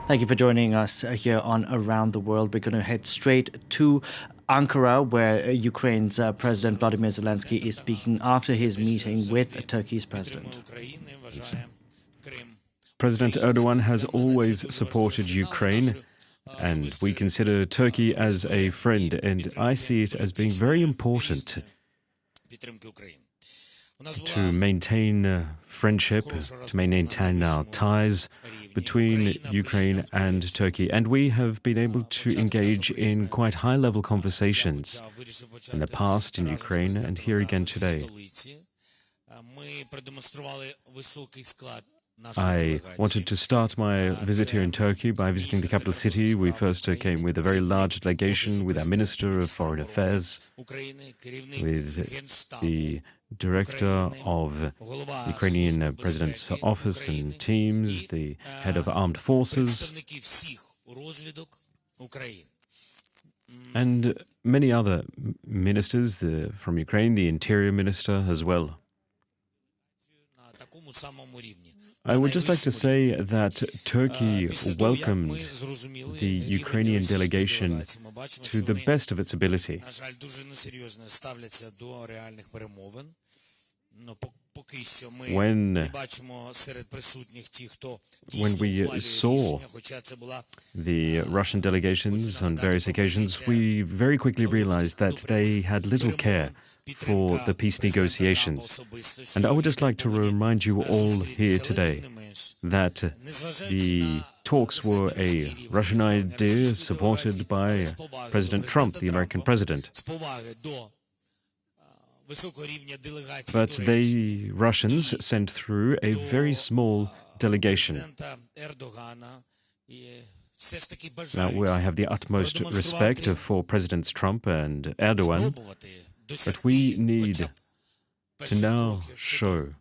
Thank you for joining us here on Around the World. We're going to head straight to Ankara, where Ukraine's President Volodymyr Zelensky is speaking after his meeting with Turkey's president. President Erdogan has always supported Ukraine, and we consider Turkey as a friend, and I see it as being very important to maintain friendship, to maintain our ties between Ukraine and Turkey. And we have been able to engage in quite high-level conversations in the past in Ukraine and here again today. I wanted to start my visit here in Turkey by visiting the capital city. We first came with a very large delegation with our Minister of Foreign Affairs, with the Director of the Ukrainian President's Office and teams, the Head of Armed Forces, and many other ministers from Ukraine, the Interior Minister as well. I would just like to say that Turkey welcomed the Ukrainian delegation to the best of its ability. When we saw the Russian delegations on various occasions, we very quickly realized that they had little care for the peace negotiations. And I would just like to remind you all here today that the talks were a Russian idea supported by President Trump, the American president. But the Russians sent through a very small delegation. Now, I have the utmost respect for Presidents Trump and Erdogan, but we need to now show,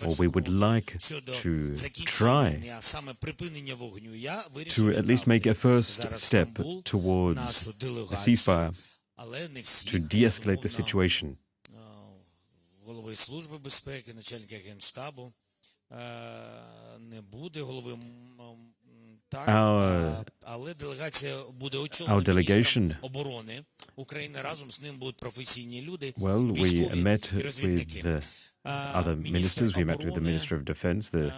or we would like to try to at least make a first step towards a ceasefire to de-escalate the situation. Our delegation, well, we met with other ministers. We met with the Minister of Defense, and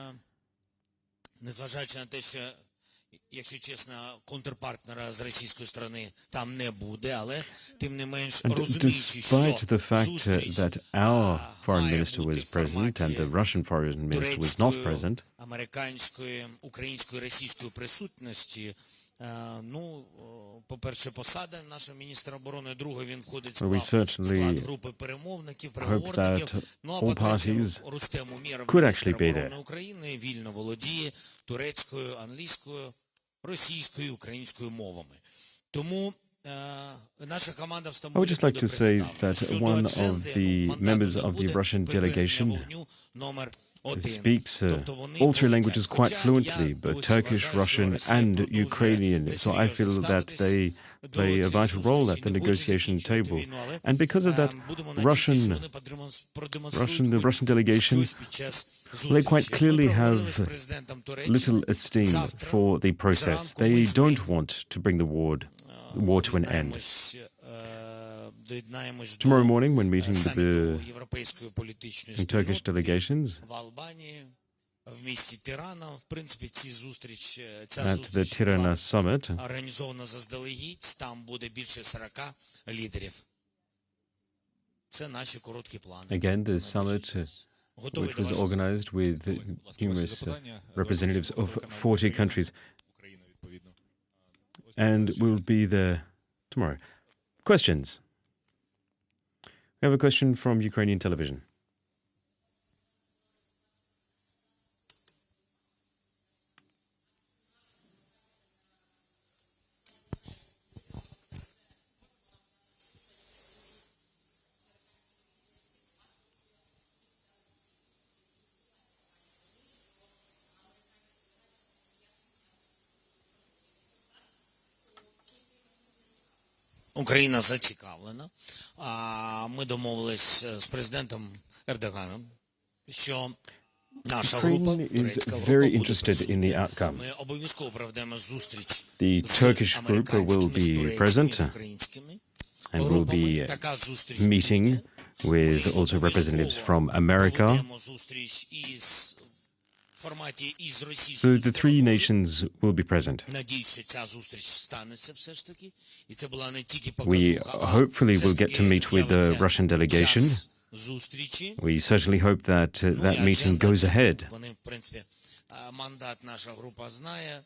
despite the fact that our foreign minister was present and the Russian foreign minister was not present, we certainly hope that all parties could actually be there. I would just like to say that one of the members of the Russian delegation speaks all three languages quite fluently, both Turkish, Russian, and Ukrainian. So I feel that they play a vital role at the negotiation table. And because of that, the Russian delegation, they quite clearly have little esteem for the process. They don't want to bring the war to an end. Tomorrow morning, when meeting with the Turkish delegations at the Tirana summit, again, the summit which was organized with numerous representatives of 40 countries, and we'll be there tomorrow. Questions? We have a question from Ukrainian television. Україна зацікавлена. Ми домовились з президентом Ердоганом, що Наша група Ukraine is турецька група very буде interested in the присутня. outcome. Ми обов'язково проведемо зустріч The з Turkish group will американськими, з be турецькими, present з українськими and will групами. be Така зустріч meeting буде. with Ми also representatives обов'язково from America. проведемо зустріч із в форматі із So російською the three стороною. nations will be present. Надіюсь, що ця зустріч станеться все ж таки. І це була не тільки We показуха, а hopefully все will ж get таки to meet with the з'явиться Russian delegation. час зустрічі. We certainly hope that that і meeting адженда goes ця, ahead. Вони, в принципі, мандат наша група знає.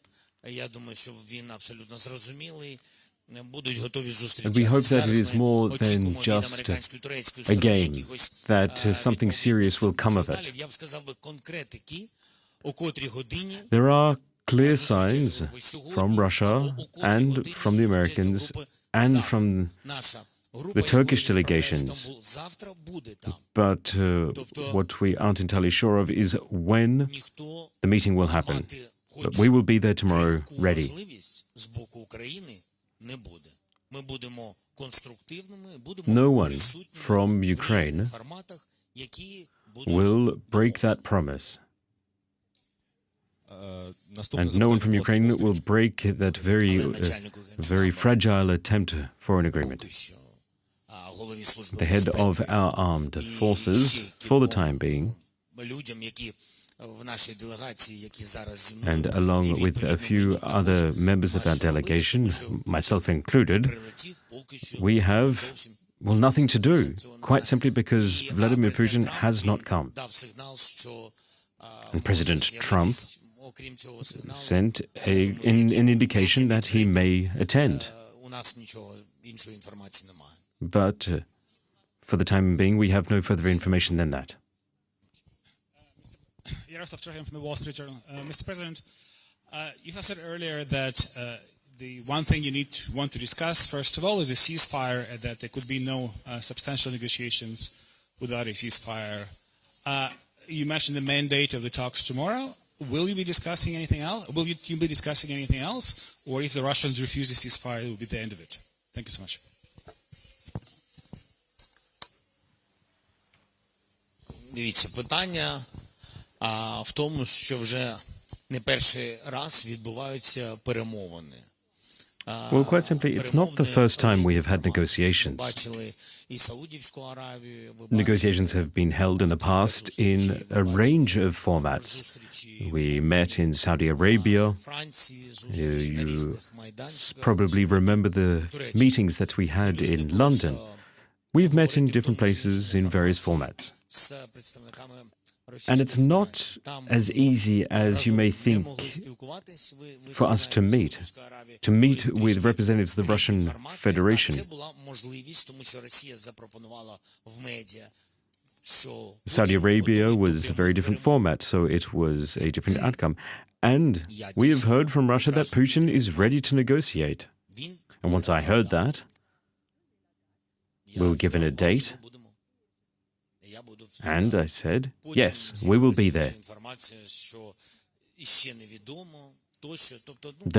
Я думаю, що він абсолютно зрозумілий. Будуть готові зустрічати. And we hope that it Зараз is ми more than очікуємо від just американської, турецької сторони again якихось, that something serious will come of it. сигналів. Я б сказав би конкретики, о котрій годині There are clear signs from Russia and from the Americans and from наша the група, Turkish яку відправляє delegations. Стамбул, завтра буде там. But what we aren't entirely sure of is when Ніхто the meeting will happen. мати хоч But we will be there tomorrow таку ready. можливість з боку України не буде. Ми будемо конструктивними, будемо No one присутніми from в різних Ukraine форматах, які будуть will break that promise. And no one from Ukraine will break that very fragile attempt for an agreement. поки що. Голові Служби The head безпеки of our armed і forces, ще for the кільком time being, людям, які в нашій делегації, які зараз зі мною, and along і with a відповідно few мені other також members of our важко робити, delegation, тому що myself included, прилетів поки що we have, зовсім well, nothing to do, цього не quite знаю. simply because І, Vladimir президент Putin Трамп, has він not come. дав сигнал, що And President може Trump з'явитись, окрім цього сигналу, Sent я думаю, an який indication that he may attend. у нас нічого іншої інформації немає. But for the time being, we have no further information than that. Yaroslav Cherhin from the Wall Street Journal. Mr. President, you have said earlier that the one thing you want to discuss, first of all, is a ceasefire, and that there could be no substantial negotiations without a ceasefire. You mentioned the mandate of the talks tomorrow. Will you be discussing anything else? Will you be discussing anything else? Or if the Russians refuse a ceasefire, it will be the end of it? Thank you so much. Дивіться, питання в тому, що вже не перший раз відбуваються перемовини. Well, quite simply, it's not the first time we have had negotiations. Бачили і Саудівську Аравію, ви Negotiations have been held in the past in a range of formats. We met in Saudi Arabia. Франції, зустрічі на You різних майданчиках. probably remember the meetings that we had in London. We've met in different places in various formats. З представниками And it's not as easy as you may think for us to meet with representatives of the Russian Federation. Це була можливість, тому що Росія запропонувала в медіа, що Saudi Arabia was a very different format, so it was a different outcome. And we have heard from Russia that Putin is ready to negotiate. And once I heard that, we were given a date, and I said, yes, we will be there.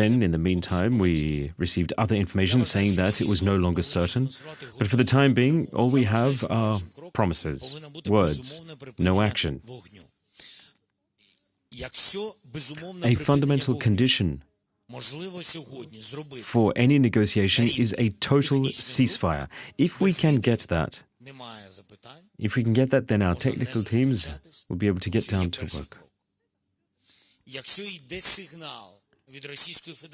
Then, in the meantime, we received other information saying that it was no longer certain. But for the time being, all we have are promises, words, no action. A fundamental condition for any negotiation is a total ceasefire. If we can get that, then our technical teams will be able to get down to work.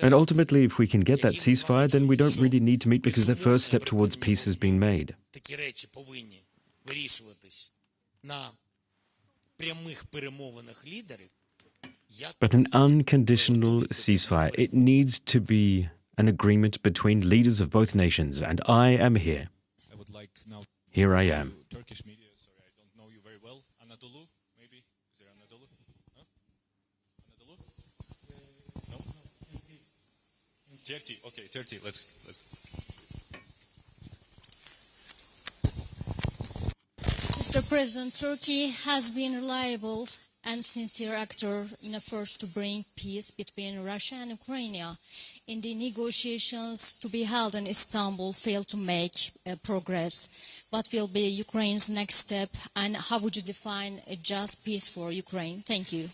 And ultimately, if we can get that ceasefire, then we don't really need to meet because the first step towards peace has been made. But an unconditional ceasefire, it needs to be an agreement between leaders of both nations, and I am here. Here I am. Turkish media, sorry, I don't know you very well. Anadolu, maybe? Is there Anadolu? Huh? Anadolu? No? TRT, okay, TRT, let's go. Mr. President, Turkey has been reliable and sincere actor in efforts to bring peace between Russia and Ukraine. In the negotiations to be held in Istanbul failed to make progress. What will be Ukraine's next step, and how would you define a just peace for Ukraine? Thank you.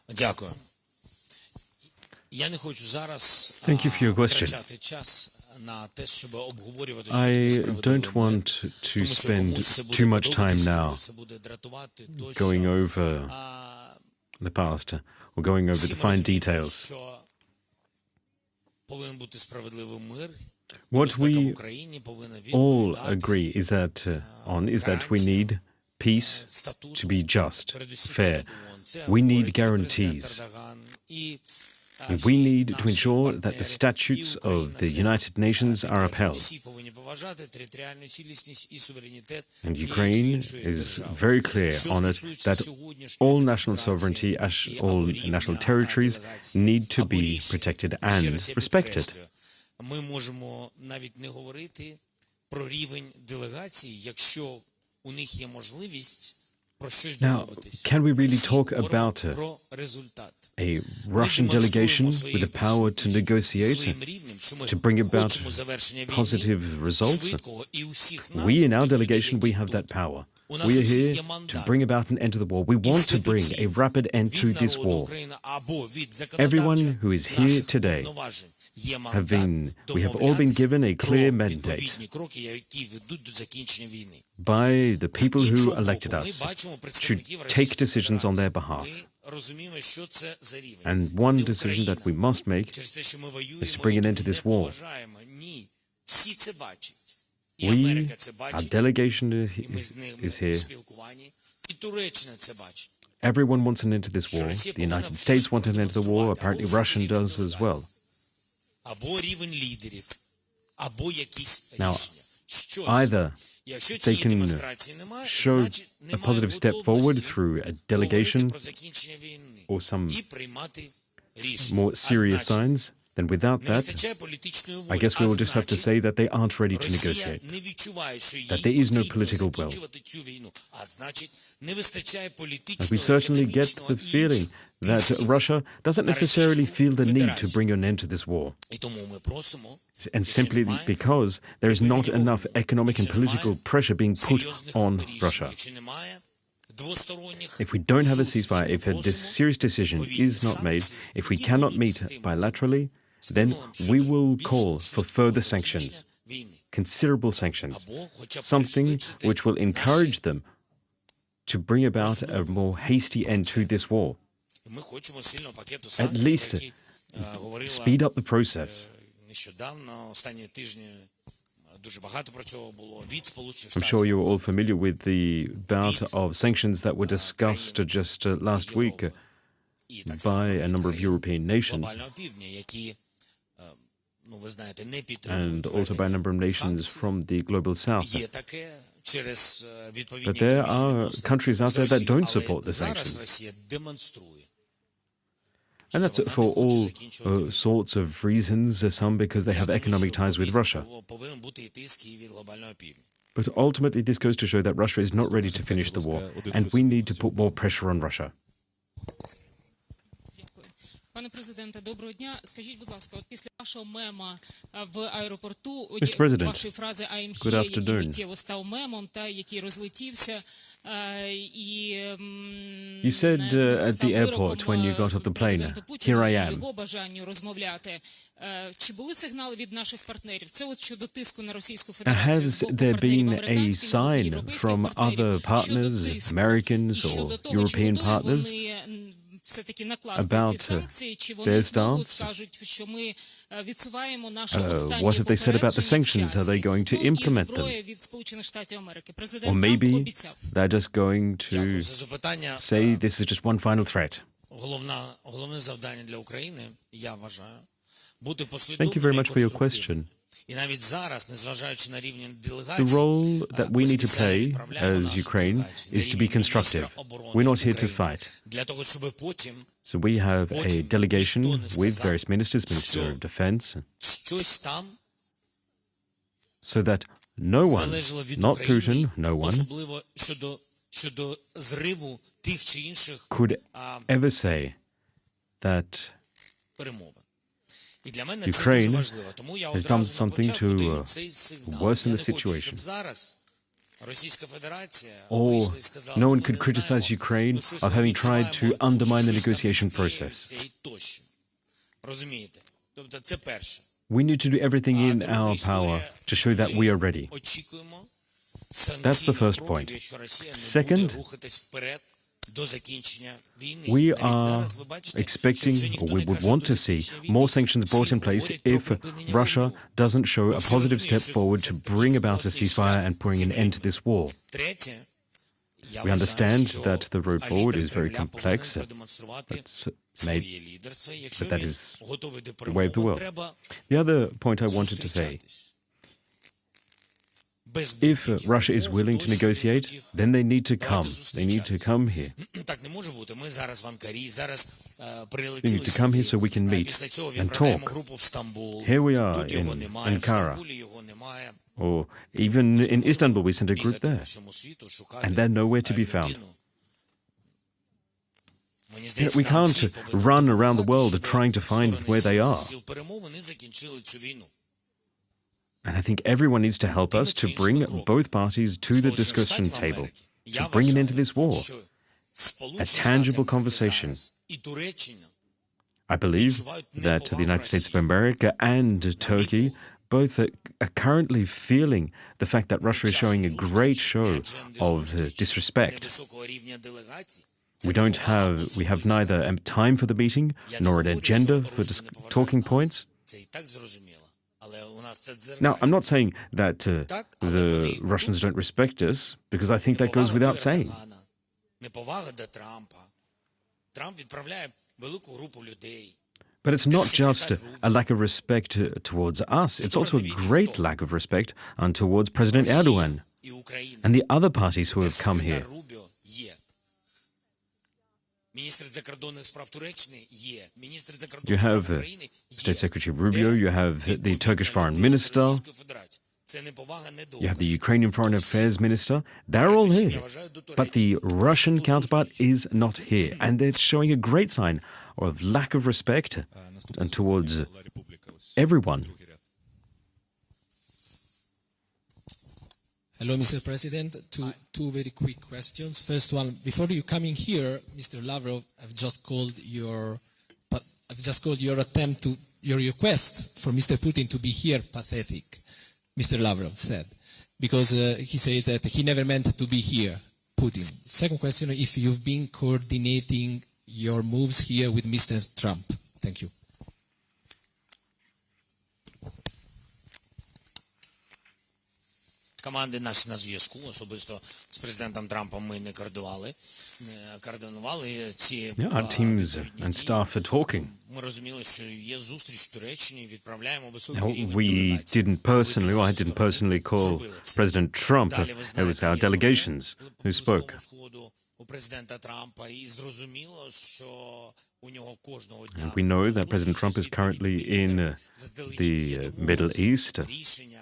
Дякую. Я не хочу зараз втрачати час на те, щоб обговорювати I don't want to spend too much time now going over the past or going over the fine details. What we all agree is that we need peace to be just, fair. We need guarantees. We need to ensure that the statutes of the United Nations are upheld. And Ukraine is very clear on it that all national sovereignty, all national territories need to be protected and respected. Ми можемо навіть не говорити про рівень делегацій, якщо у них є можливість про щось домовитись. Can we really talk about про результат? A Russian delegation with the power to negotiate, to bring about positive results? We in our delegation, we have that power. We are here to bring about an end to the war. We want to bring a rapid end to this war. Everyone who is here today we have all been given a clear mandate by the people who elected us to take decisions on their behalf. And one decision that we must make is to bring an end to this war. Our delegation is here. Everyone wants an end to this war. The United States wants an end to the war. Apparently Russia does as well. Now, either they can show a positive step forward through a delegation or some more serious signs, then without that, I guess we will just have to say that they aren't ready to negotiate, that there is no political will. And we certainly get the feeling that Russia doesn't necessarily feel the need to bring an end to this war. And simply because there is not enough economic and political pressure being put on Russia. If we don't have a ceasefire, if a serious decision is not made, if we cannot meet bilaterally, then we will call for further sanctions, considerable sanctions, something which will encourage them to bring about a more hasty end to this war. At least speed up the process. I'm sure you're all familiar with the bout of sanctions that were discussed just last week by a number of European nations and also by a number of nations from the global south. But there are countries out there that don't support the sanctions. And that's for all sorts of reasons, some because they have economic ties with Russia. But ultimately, this goes to show that Russia is not ready to finish the war, and we need to put more pressure on Russia. Пане президенте, доброго дня. Скажіть, будь ласка, от після вашого мема в аеропорту, вашої фрази "I'm here", який миттєво став мемом, та який розлетівся, You said at the airport when you got off the plane, "Here I am." Його бажанню розмовляти. Чи були сигнали від наших партнерів? Це от щодо тиску на Російську Федерацію з боку партнерів американських, з боку європейських партнерів, щодо тиску. І щодо того, чи готові вони все-таки накласти ці санкції, чи вони знову скажуть, що ми відсуваємо нашу останнє попередження вчасно, і зброя від Сполучених Штатів Америки. Президент Трамп обіцяв. They're just going to say this is just one final threat. Головне завдання для України, я вважаю, бути Thank you послідовним very і much for your конструктивним. question. І навіть зараз, незважаючи на рівень делегацій, The role that we need to play as Ukraine is to be constructive. We're not here to fight. для того, щоб потім So we have a delegation with various ministers, Minister of Defense, щось там so that no one, залежало від not України, Putin, no one, особливо щодо зриву тих чи інших could ever say that перемовин. І для мене це Ukraine дуже важливо. Тому я has done одразу на something початку to даю цей сигнал. worsen Я the не хочу, situation. щоб зараз Російська Федерація or вийшла і сказала, no one ми could не criticize знаємо, Ukraine ну, щось of ми having tried to відчуваємо, undermine the що щось там negotiation стається process. і тощо. Розумієте? Тобто це перше. We need to do everything in Друга our історія, power to show that we are ready. ми очікуємо That's the first санкційних point. кроків, якщо Росія не Second, буде рухатись вперед до закінчення війни. We Навіть are зараз ви бачите, що expecting, вже or ніхто we не would каже want до to see закінчення more війни. sanctions brought in Всі place говорять про if припинення Russia вогню. doesn't show a Всі positive розуміють, step що forward це to такий bring about a складний ceasefire шлях and bring an end to this war. Третє, я We вважаю, understand що that the road forward лідер is very Кремля повинен complex. продемонструвати That's своє made, лідерство. Якщо but that він is готовий до the way of the перемоги, world. треба The other point I wanted to say, зустрічатись. Без if будь-яких Russia is умов, willing to той, що він negotiate, хотів. then they need to Давайте come. They need to зустрічатись. come here. Так не може бути. Ми зараз в Анкарі, зараз They прилетіли need to come here сюди. so we can meet Після цього and відправляємо talk. групу в Стамбул. Here we are Тут його in немає, в Ankara. Стамбулі його немає. Or even in Istanbul, we sent a group Бігати по there, всьому світу, шукати and they're nowhere to be found. людину. Мені You know, здається, we нам can't всі повинні run around the допомагати, world щоб trying to find сторони where they are. сил перемовин і закінчили цю війну. And I think everyone needs to help us to bring both parties to the Сполучених discussion Штатів table, Америки. Я to bring an end to вважаю, this war. що Сполучені A Штати tangible Америки conversation. зараз і Туреччина I believe that the United States of America and Turkey both are currently feeling the fact that Russia is showing a great show of disrespect. невисокого рівня делегацій. We have neither time for the meeting nor an agenda for talking points. Це і так зрозуміло. Але у нас це Now, I'm not saying that the Russians don't respect us, because I think that goes without saying. Неповага до Трампа. Трамп відправляє велику групу людей. But it's not just a lack of respect towards us, it's also a great lack of respect towards President Erdogan І Україна. and the other parties who have come here. Секретар Рубіо є. Міністр закордонних справ Туреччини є. Міністр You закордонних справ have України є. State Secretary Rubio, you have the Turkish Foreign Minister, Російської Федерації. Це неповага не до you have the Ukrainian Foreign Affairs Minister. They're all here. But the Russian counterpart is not here. And it's showing a great sign of lack of respect and towards everyone. Hello, Mr. President. Two very quick questions. First one, before you coming here, Mr. Lavrov, I've just called your attempt to your request for Mr. Putin to be here pathetic. Mr. Lavrov said, because he says that he never meant to be here. Putin. Second question: if you've been coordinating your moves here with Mr. Trump. Thank you. Команди наші на зв'язку, особисто з президентом Трампом ми не координували ці Our teams and staff are talking. Ми розуміли, що є зустріч в Туреччині, відправляємо високий Now, рівень we делегацій. didn't personally, or I didn't personally call President Trump. It was our delegations who spoke. У президента Трампа, і зрозуміло, що у нього кожного дня And we know that President Trump is currently in the Middle East рішення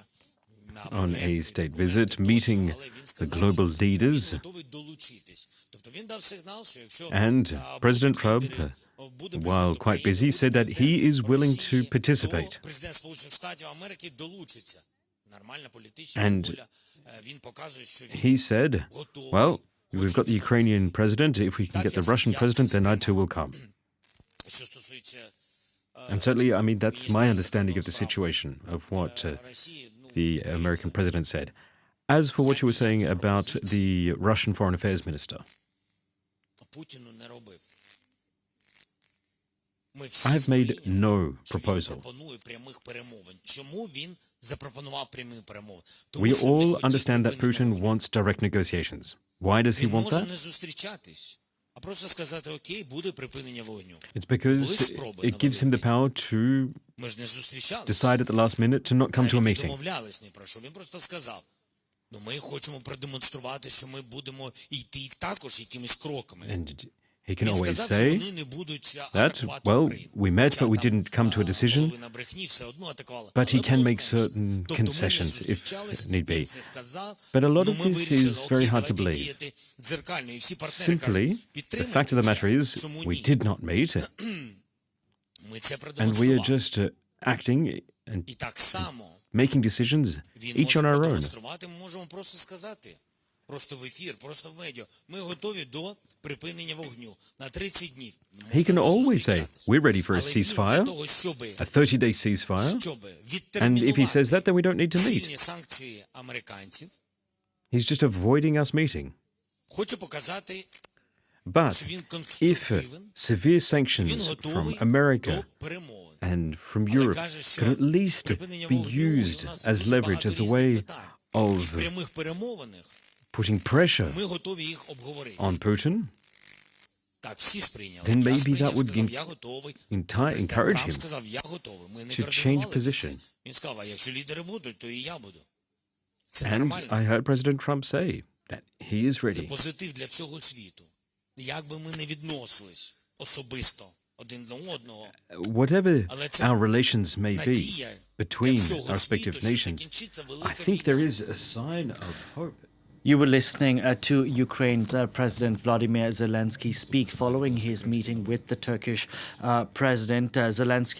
on a state visit, meeting the global leaders. And President Trump, while quite busy, said that he is willing to participate. And he said, well, we've got the Ukrainian president. If we can get the Russian president, then I too will come. And certainly, I mean, that's my understanding of the situation, of what the American president said. As for what you were saying about the Russian Foreign Affairs Minister, I've made no proposal. We all understand that Putin wants direct negotiations. Why does he want that? It's because it gives him the power to decide at the last minute to not come to a meeting. Ми хочемо продемонструвати, що ми будемо йти також якимись кроками. And He can always say that, well, we met, but we didn't come to a decision. But he can make certain concessions if need be. But a lot of this is very hard to believe. Simply, the fact of the matter is, we did not meet, and we are just acting and making decisions, each on our own. He can always say, we're ready for a ceasefire, a 30-day ceasefire, and if he says that, then we don't need to meet. He's just avoiding us meeting. But if severe sanctions from America and from Europe could at least be used as leverage, as a way of putting pressure on Putin, then maybe that would encourage him to change position. And I heard President Trump say that he is ready. Whatever our relations may be between our respective nations, I think there is a sign of hope. You were listening to Ukraine's President Volodymyr Zelensky speak following his meeting with the Turkish President. Zelensky